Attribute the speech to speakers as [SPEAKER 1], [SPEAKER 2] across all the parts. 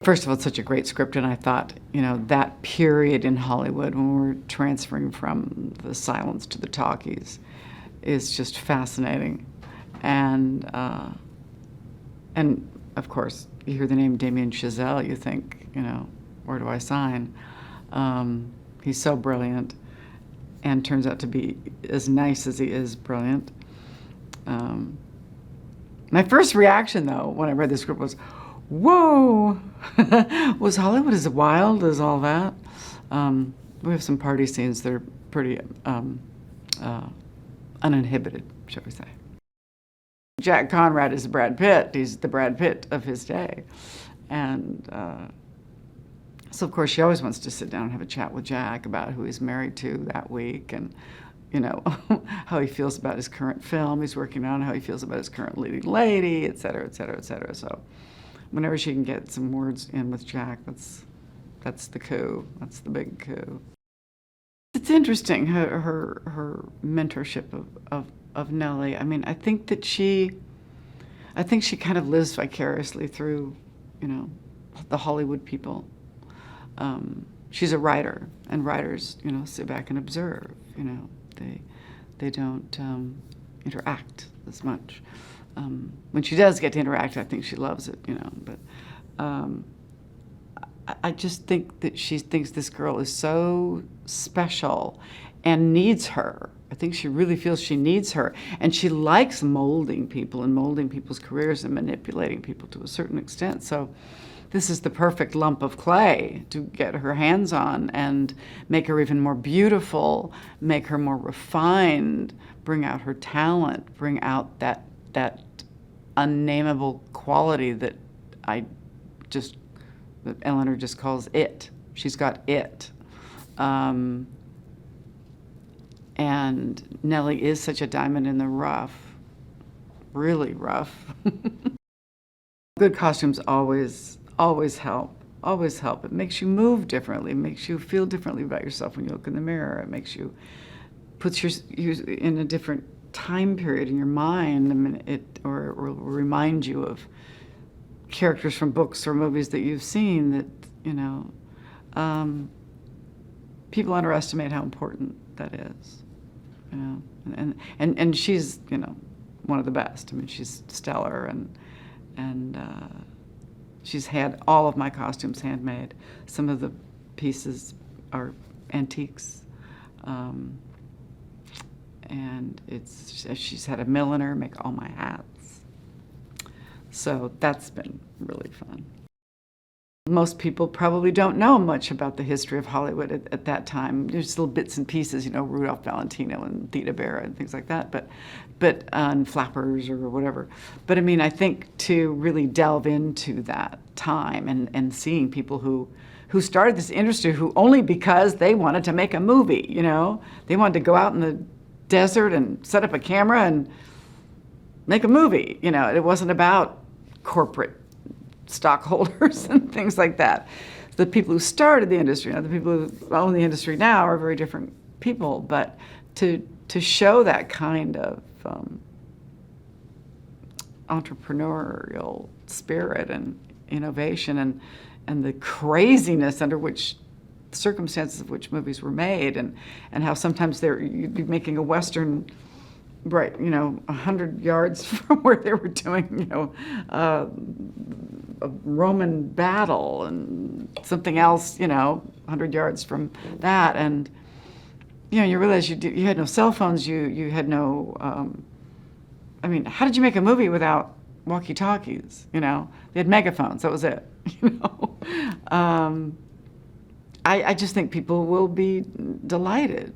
[SPEAKER 1] First of all, it's such a great script, and I thought, you know, that period in Hollywood when we're transferring from the silence to the talkies is just fascinating. And of course, you hear the name Damien Chazelle, you think, you know, where do I sign? He's so brilliant, and turns out to be as nice as he is brilliant. My first reaction, though, when I read the script was, whoa! Was Hollywood as wild as all that? We have some party scenes that are pretty uninhibited, shall we say. Jack Conrad is Brad Pitt. He's the Brad Pitt of his day. And so, of course, she always wants to sit down and have a chat with Jack about who he's married to that week and, you know, how he feels about his current film he's working on, how he feels about his current leading lady, et cetera, et cetera, et cetera. So whenever she can get some words in with Jack, that's the coup. That's the big coup. It's interesting, her mentorship of Nellie. I mean, I think she kind of lives vicariously through, you know, the Hollywood people. She's a writer, and writers, you know, sit back and observe. You know, they don't interact as much. When she does get to interact, I think she loves it, you know. But I just think that she thinks this girl is so special and needs her. I think she really feels she needs her. And she likes molding people and molding people's careers and manipulating people to a certain extent. So this is the perfect lump of clay to get her hands on and make her even more beautiful, make her more refined, bring out her talent, bring out that unnameable quality that Eleanor just calls it. She's got it. And Nellie is such a diamond in the rough, really rough. Good costumes always help, always help. It makes you move differently, it makes you feel differently about yourself when you look in the mirror. It makes you, puts you in a different time period in your mind. I mean, or it will remind you of characters from books or movies that you've seen that, you know, people underestimate how important that is, you know. And she's, you know, one of the best. I mean, she's stellar, and she's had all of my costumes handmade. Some of the pieces are antiques. And she's had a milliner make all my hats. So that's been really fun. Most people probably don't know much about the history of Hollywood at that time. There's little bits and pieces, you know, Rudolph Valentino and Theda Bara and things like that, but and Flappers or whatever. But I mean, I think to really delve into that time and seeing people who started this industry who only because they wanted to make a movie, you know, they wanted to go out in the desert and set up a camera and make a movie. You know, it wasn't about corporate stockholders and things like that. The people who started the industry, you know, the people who own the industry now are very different people, but to show that kind of entrepreneurial spirit and innovation and the craziness under which circumstances of which movies were made, and how sometimes you'd be making a Western, right, you know, 100 yards from where they were doing, you know, a Roman battle and something else, you know, 100 yards from that. And, you know, you realize you had no cell phones, you had no, I mean, how did you make a movie without walkie-talkies, you know? They had megaphones, that was it, you know? I just think people will be delighted,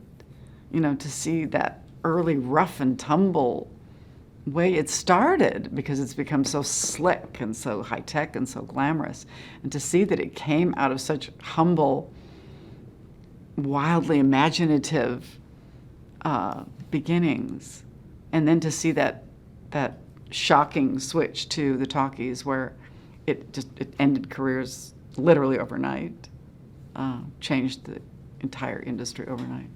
[SPEAKER 1] you know, to see that early rough and tumble way it started, because it's become so slick and so high-tech and so glamorous. And to see that it came out of such humble, wildly imaginative beginnings, and then to see that shocking switch to the talkies where it ended careers literally overnight, changed the entire industry overnight.